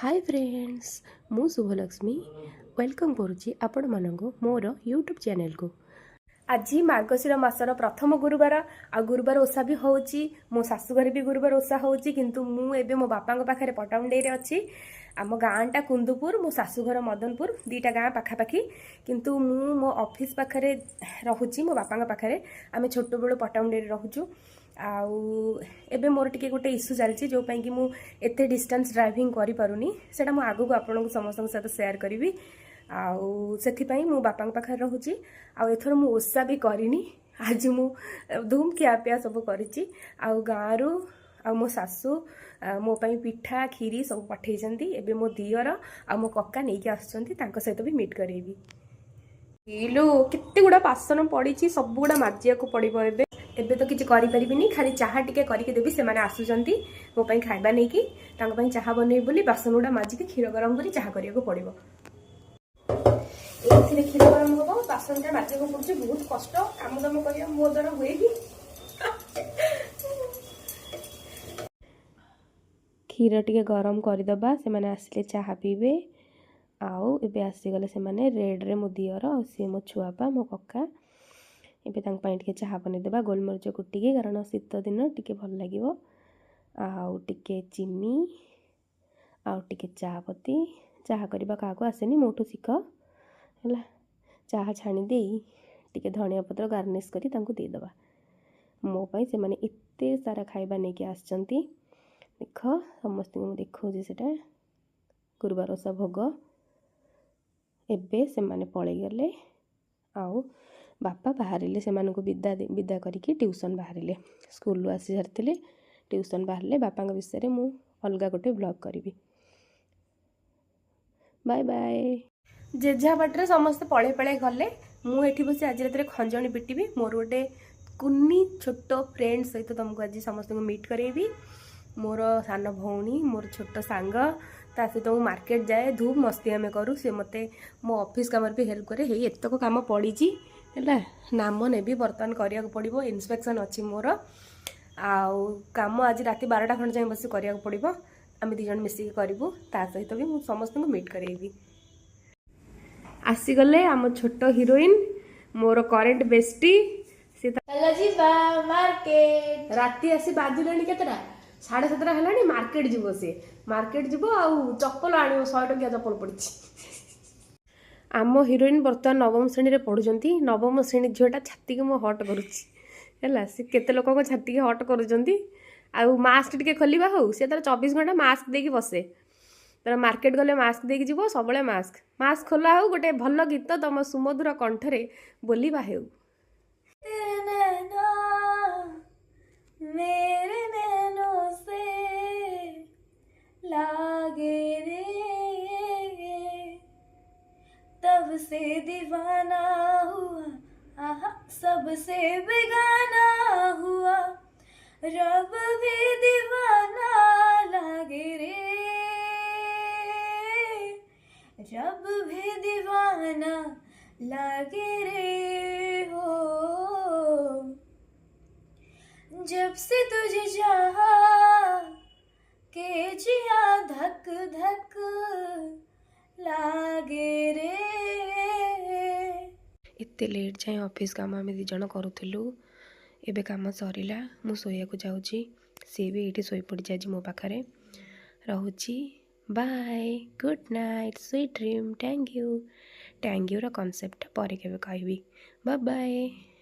Hi friends मु Shubhalakshmi welcome करुच्ची आपण मानक मोर यूट्यूब चैनल को। आज मार्गशीर मासर प्रथम गुरुवार आ गुरुवार ओषा भी होची मो शाशुघर भी गुरुवार ओषा होची किंतु मु एबे मो बापा पाखे पटामुंडे रे अच्छी आम गाँटा कुंदुपुर मो शाशुघर मदनपुर दीटा गाँ पाखापाखि किंतु मु मो ऑफिस पाखे रहुची मो बापा पाखे आम छोट बेलू पटामुंडे रहुचु आउ एबे मोर टिके गोटे इश्यू चलती जो कि मु एते डिस्टेंस ड्राइविंग करि पारुनी सेटा मु आगु आपन समस्त सहित शेयर करी आउ से मु बापा पाखे रहुची आउ एथर मु ओषा भी करिनी आज मु धूम खियापिया सब करिची आउ गाँरु आ मो शाशु मो पई पिठा खीरी सब पठेइचंती एबे मो दियर आ मो कक्का नेकी आसुचंती तांको सहित भी मीट करेबी। इलो केते गुडा बासन पड़ी सब गुडा माजिया को पड़िबो एबे एबे तो किसी करें खाली चाह टिके करके देवी से आसुंच मो खाଇବା नहीं कि चाह बनइबी बोली बासन गुड़ा माजिक क्षीर गरम कर चाह करिया पड़ो ये क्षीर गरम हम बासन टा माजिक पड़े बहुत कष्ट कम दाम कर मो द्वारा हुए कि क्षीर टिके गरम करदे से आसिले चाह पीबे आउ एबे आसीगले से रेड रे मो दियर सी मो छुआपा मो कक्का एबे टिके चाह बनईदेवा गोलमरीच कुटिकी कारण शीत दिन टिके भल लगे आउ टिके चीनी आउ टिके चाहपत्ती चाह करबा क्या आसेनी मोठू शिख है चाह छाणी दे टिके धनिया पत्र गार्निश करी तांको देदेबा मो पाई से माने एते सारा खाइबा नहीं कि आछंती देख समस्त को देखौजी सेटा गुरुवार ओषा भोग एबे से माने पळेई गले आउ बापा बाहर से विदा करके ट्यूशन बाहर स्कूल आसी सारी ट्यूशन बाहर बापा विषय मु अलग गोटे ब्लॉग करी। बाय बाय जेजा बाटे समस्त पड़े पड़े गले मुझे बस आज रात खंजणी पिटिबी मोर गोटे कुन्नी छोट फ्रेंड सहित तुमको आज समस्त मीट करेबी मोर सान भौणी मोर छोट सांग ता सहित मु मार्केट जाए धूप मस्ती आम करूँ सी मत मो ऑफिस काम भी हेल्प करे हे एतक काम पड़ी है नाम ने भी बर्तमान करिया पड़ो इन्स्पेक्शन अच्छी मोर आउ काम आज रात 12टा खंड जाए बस करिया पड़ो आम दीज मिसिक करूँ ता सहित भी मुझे समस्त को मीट करेबी। आसीगले आम छोट हिरोइन मोर करेंट बेस्टी सी मार्केट राति आसी बाजिलानी केतटा 7:30 है मार्केट जीव सी मार्केट जीव आउ चप्पल आण 100 टकिया चप्पल पड़ी आम हिरोइन बर्तमान नवम श्रेणी में पढ़ुंट नवम श्रेणी झीटा छाती को मो हट करुच्ची सी केते लोक छाती के हट करुँच आउ मास्क टिके खोलिबा हो सी तार 24 घंटा मास्क देकी बसे तार मार्केट गले मास्क देकी जीव सब मास्क मास्क खोला हो गोटे भल गीत तुम सुमधुर कंठरे बोलिबा हेउ मेरे नैनों से लागे रे तब से दीवाना हुआ आहा सबसे बेगाना हुआ रब भी दीवाना लागे रे रब भी दीवाना लागे रे हो जब से तुझे चाहा के जिया धक धक लागे रे एते लेट जाए ऑफिस काम आम दी जन करूँ एबे काम सरीला मु सोया को जाऊँगी सी भी ये शोई पड़ी आज मो पाखे रोची bye good night sweet dream thank you concept पर कहबी बाय बाय।